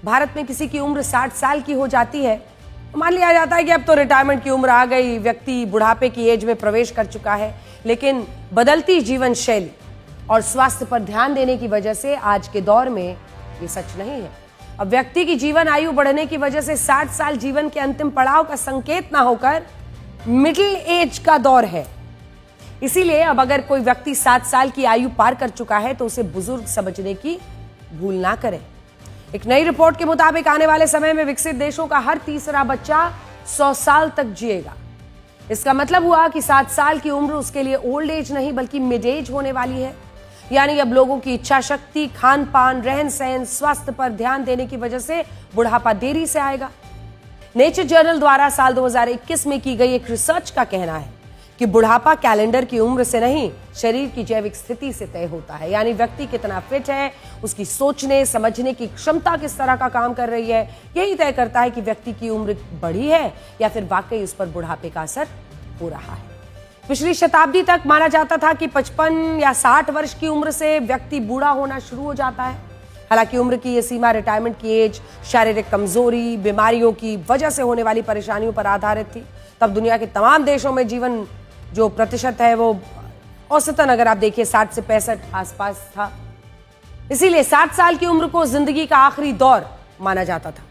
भारत में किसी की उम्र 60 साल की हो जाती है तो मान लिया जाता है कि अब तो रिटायरमेंट की उम्र आ गई, व्यक्ति बुढ़ापे की एज में प्रवेश कर चुका है। लेकिन बदलती जीवन शैली और स्वास्थ्य पर ध्यान देने की वजह से आज के दौर में ये सच नहीं है। अब व्यक्ति की जीवन आयु बढ़ने की वजह से 60 साल जीवन के अंतिम पड़ाव का संकेत ना होकर मिडिल एज का दौर है। इसीलिए अब अगर कोई व्यक्ति 60 साल की आयु पार कर चुका है तो उसे बुजुर्ग समझने की भूल ना करें। एक नई रिपोर्ट के मुताबिक आने वाले समय में विकसित देशों का हर तीसरा बच्चा 100 साल तक जिएगा। इसका मतलब हुआ कि 60 साल की उम्र उसके लिए ओल्ड एज नहीं बल्कि मिड एज होने वाली है। यानी अब लोगों की इच्छा शक्ति, खान पान, रहन सहन, स्वास्थ्य पर ध्यान देने की वजह से बुढ़ापा देरी से आएगा। नेचर जर्नल द्वारा साल 2021 में की गई एक रिसर्च का कहना है कि बुढ़ापा कैलेंडर की उम्र से नहीं, शरीर की जैविक स्थिति से तय होता है। यानी व्यक्ति कितना फिट है, उसकी सोचने समझने की क्षमता किस तरह का काम कर रही है, यही तय करता है कि व्यक्ति की उम्र बढ़ी है या फिर वाकई उस पर बुढ़ापे का असर हो रहा है। पिछली शताब्दी तक माना जाता था कि 55 या 60 वर्ष की उम्र से व्यक्ति बूढ़ा होना शुरू हो जाता है। हालांकि उम्र की यह सीमा रिटायरमेंट की एज, शारीरिक कमजोरी, बीमारियों की वजह से होने वाली परेशानियों पर आधारित थी। तब दुनिया के तमाम देशों में जीवन जो प्रतिशत है वो औसतन अगर आप देखिए 60 से 65 आसपास था। इसीलिए 60 साल की उम्र को जिंदगी का आखिरी दौर माना जाता था।